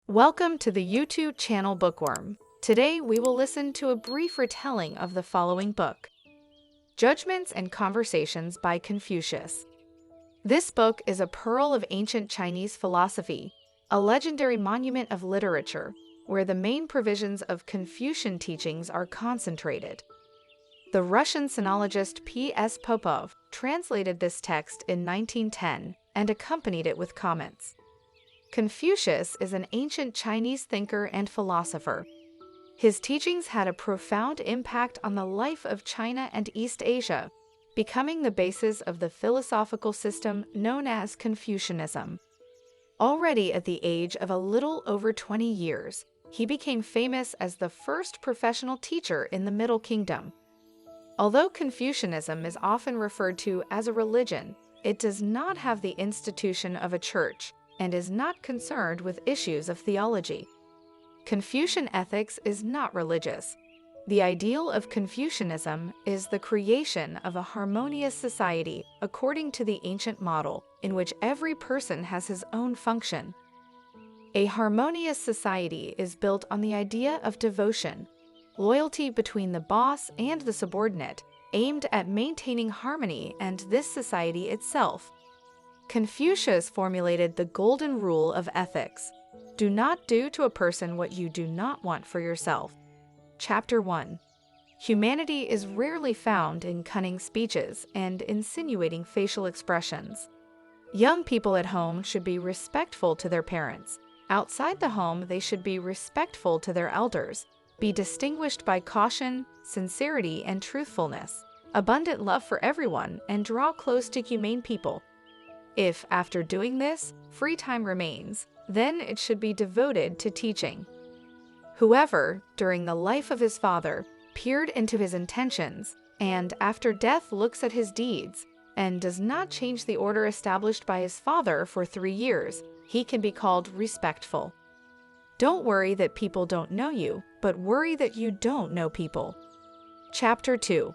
Welcome to the YouTube channel Bookworm. Today we will listen to a brief retelling of the following book, Judgments and Conversations by Confucius. This book is a pearl of ancient Chinese philosophy, a legendary monument of literature, where the main provisions of Confucian teachings are concentrated. The Russian sinologist P.S. Popov translated this text in 1910 and accompanied it with comments. Confucius is an ancient Chinese thinker and philosopher. His teachings had a profound impact on the life of China and East Asia, becoming the basis of the philosophical system known as Confucianism. Already at the age of a little over 20 years, he became famous as the first professional teacher in the Middle Kingdom. Although Confucianism is often referred to as a religion, it does not have the institution of a church and is not concerned with issues of theology. Confucian ethics is not religious. The ideal of Confucianism is the creation of a harmonious society according to the ancient model, in which every person has his own function. A harmonious society is built on the idea of devotion, loyalty between the boss and the subordinate, aimed at maintaining harmony and this society itself. Confucius formulated the golden rule of ethics. Do not do to a person what you do not want for yourself. Chapter 1. Humanity is rarely found in cunning speeches and insinuating facial expressions. Young people at home should be respectful to their parents. Outside the home, they should be respectful to their elders, be distinguished by caution, sincerity, and truthfulness, abundant love for everyone, and draw close to humane people. If, after doing this, free time remains, then it should be devoted to teaching. Whoever, during the life of his father, peered into his intentions, and after death looks at his deeds, and does not change the order established by his father for 3 years, he can be called respectful. Don't worry that people don't know you, but worry that you don't know people. Chapter 2.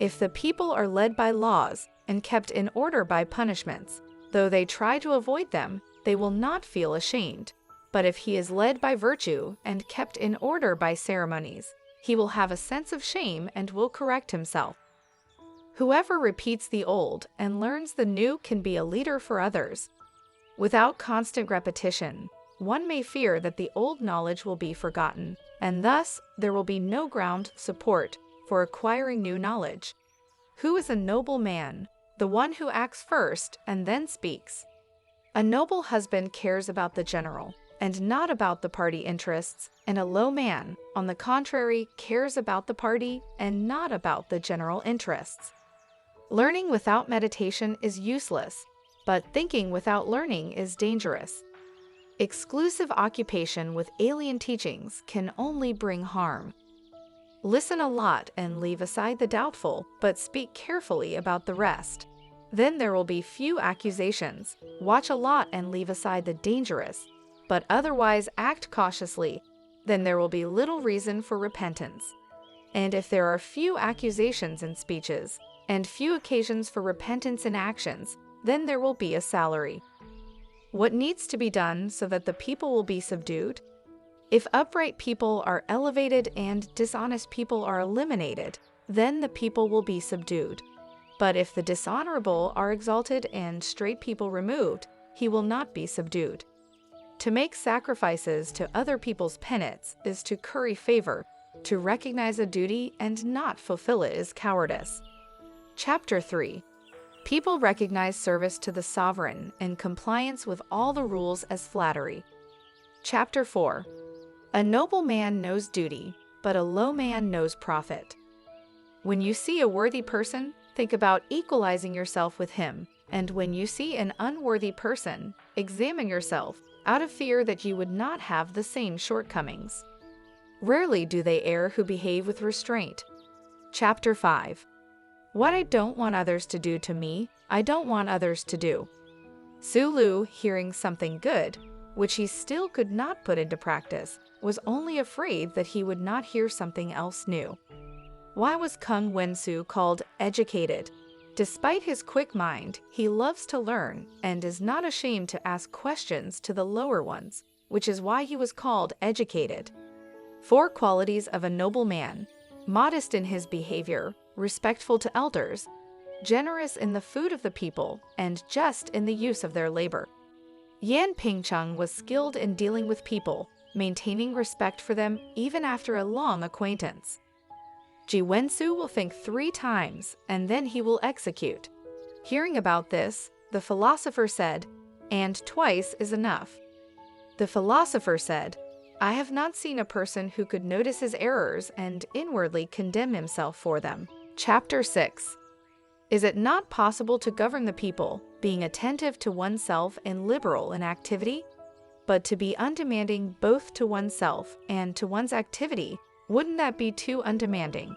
If the people are led by laws and kept in order by punishments, though they try to avoid them, they will not feel ashamed. But if he is led by virtue and kept in order by ceremonies, he will have a sense of shame and will correct himself. Whoever repeats the old and learns the new can be a leader for others. Without constant repetition, one may fear that the old knowledge will be forgotten, and thus there will be no ground support for acquiring new knowledge. Who is a noble man? The one who acts first and then speaks. A noble husband cares about the general and not about the party interests, and a low man, on the contrary, cares about the party and not about the general interests. Learning without meditation is useless, but thinking without learning is dangerous. Exclusive occupation with alien teachings can only bring harm. Listen a lot and leave aside the doubtful, but speak carefully about the rest. Then there will be few accusations. Watch a lot and leave aside the dangerous, but otherwise act cautiously. Then there will be little reason for repentance. And if there are few accusations in speeches, and few occasions for repentance in actions, then there will be a salary. What needs to be done so that the people will be subdued? If upright people are elevated and dishonest people are eliminated, then the people will be subdued. But if the dishonorable are exalted and straight people removed, he will not be subdued. To make sacrifices to other people's penates is to curry favor. To recognize a duty and not fulfill it is cowardice. Chapter 3. People recognize service to the sovereign and compliance with all the rules as flattery. Chapter 4. A noble man knows duty, but a low man knows profit. When you see a worthy person, think about equalizing yourself with him, and when you see an unworthy person, examine yourself, out of fear that you would not have the same shortcomings. Rarely do they err who behave with restraint. Chapter 5. What I don't want others to do to me, I don't want others to do. Sulu, hearing something good, which he still could not put into practice, was only afraid that he would not hear something else new. Why was Kung Wensu called educated? Despite his quick mind, he loves to learn and is not ashamed to ask questions to the lower ones. which is why he was called educated. 4 qualities of a noble man: modest in his behavior, respectful to elders, generous in the food of the people, and just in the use of their labor. Yan Pingcheng was skilled in dealing with people, maintaining respect for them even after a long acquaintance. Ji Wensu will think 3 times, and then he will execute. Hearing about this, the philosopher said, "And twice is enough." The philosopher said, "I have not seen a person who could notice his errors and inwardly condemn himself for them." Chapter 6. Is it not possible to govern the people, being attentive to oneself and liberal in activity? But to be undemanding both to oneself and to one's activity, wouldn't that be too undemanding?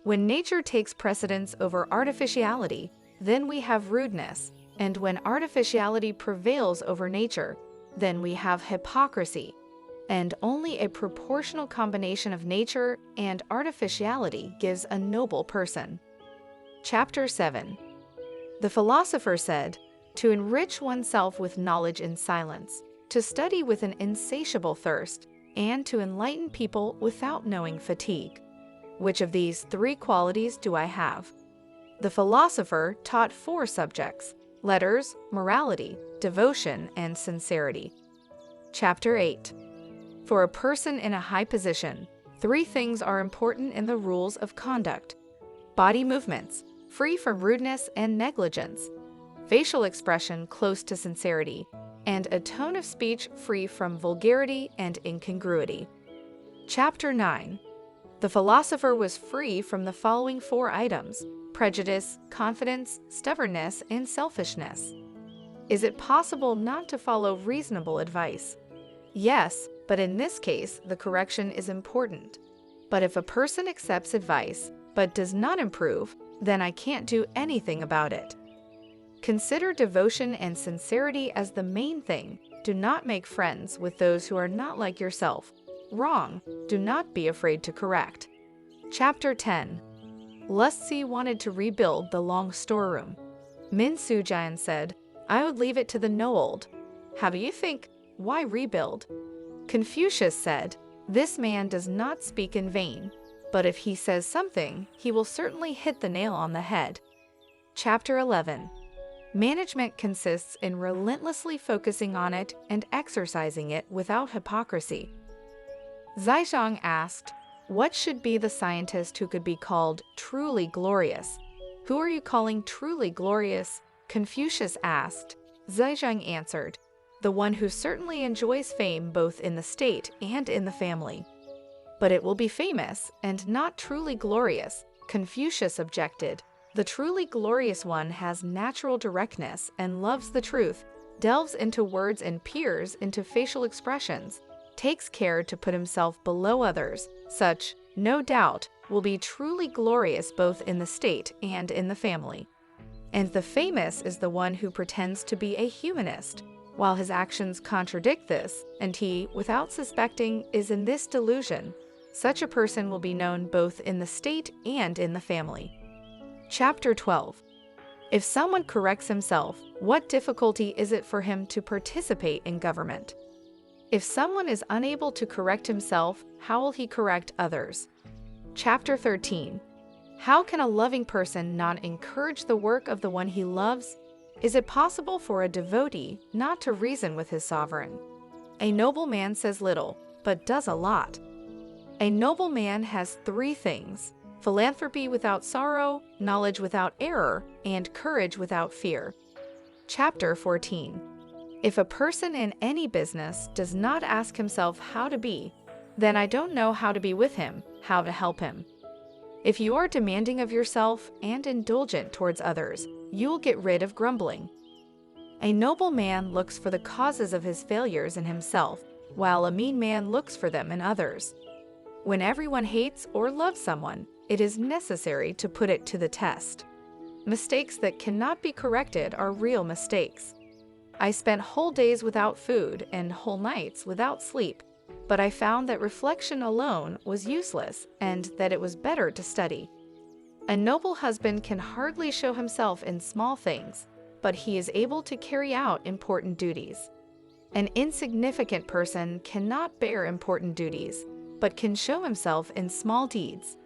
When nature takes precedence over artificiality, then we have rudeness, and when artificiality prevails over nature, then we have hypocrisy, and only a proportional combination of nature and artificiality gives a noble person. Chapter 7. The philosopher said, "To enrich oneself with knowledge in silence, to study with an insatiable thirst, and to enlighten people without knowing fatigue. Which of these 3 qualities do I have?" The philosopher taught 4 subjects: letters, morality, devotion, and sincerity. Chapter 8. For a person in a high position, 3 things are important in the rules of conduct: body movements, free from rudeness and negligence, facial expression close to sincerity, and a tone of speech free from vulgarity and incongruity. Chapter 9. The philosopher was free from the following 4 items: prejudice, confidence, stubbornness, and selfishness. Is it possible not to follow reasonable advice? Yes, but in this case, the correction is important. But if a person accepts advice, but does not improve, then I can't do anything about it. Consider devotion and sincerity as the main thing. Do not make friends with those who are not like yourself. Wrong, do not be afraid to correct. Chapter 10. Lussi wanted to rebuild the long storeroom. Min Sujian said, "I would leave it to the know-old." How do you think? Why rebuild? Confucius said, "This man does not speak in vain, but if he says something, he will certainly hit the nail on the head." Chapter 11. Management consists in relentlessly focusing on it and exercising it without hypocrisy. Zizhang asked, "What should be the scientist who could be called truly glorious?" "Who are you calling truly glorious?" Confucius asked. Zizhang answered, "The one who certainly enjoys fame both in the state and in the family." "But it will be famous and not truly glorious," Confucius objected. "The truly glorious one has natural directness and loves the truth, delves into words and peers into facial expressions, takes care to put himself below others. Such, no doubt, will be truly glorious both in the state and in the family." And the famous is the one who pretends to be a humanist, while his actions contradict this, and he, without suspecting, is in this delusion. Such a person will be known both in the state and in the family. Chapter 12. If someone corrects himself, what difficulty is it for him to participate in government? If someone is unable to correct himself, how will he correct others? Chapter 13. How can a loving person not encourage the work of the one he loves? Is it possible for a devotee not to reason with his sovereign? A noble man says little, but does a lot. A noble man has 3 things: philanthropy without sorrow, knowledge without error, and courage without fear. Chapter 14. If a person in any business does not ask himself how to be, then I don't know how to be with him, how to help him. If you are demanding of yourself and indulgent towards others, you will get rid of grumbling. A noble man looks for the causes of his failures in himself, while a mean man looks for them in others. When everyone hates or loves someone, it is necessary to put it to the test. Mistakes that cannot be corrected are real mistakes. I spent whole days without food and whole nights without sleep, but I found that reflection alone was useless and that it was better to study. A noble husband can hardly show himself in small things, but he is able to carry out important duties. An insignificant person cannot bear important duties, but can show himself in small deeds.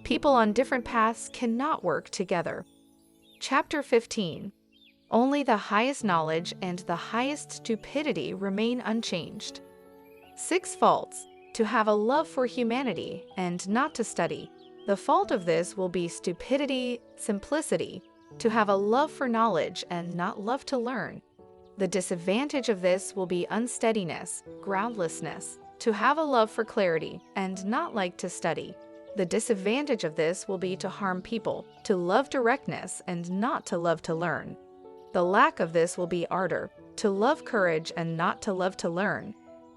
People on different paths cannot work together. Chapter 15. Only the highest knowledge and the highest stupidity remain unchanged. 6 faults. To have a love for humanity and not to study. The fault of this will be stupidity, simplicity. To have a love for knowledge and not love to learn. The disadvantage of this will be unsteadiness, groundlessness. To have a love for clarity and not like to study. The disadvantage of this will be to harm people, to love directness and not to love to learn. The lack of this will be ardor, to love courage and not to love to learn.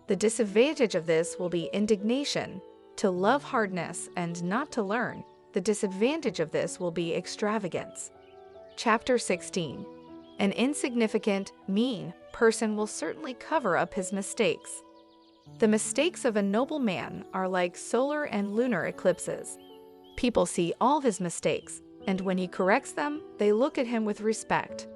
The disadvantage of this will be indignation, to love hardness and not to learn. The disadvantage of this will be extravagance. Chapter 16. An insignificant, mean person will certainly cover up his mistakes. The mistakes of a noble man are like solar and lunar eclipses. People see all his mistakes, and when he corrects them, they look at him with respect.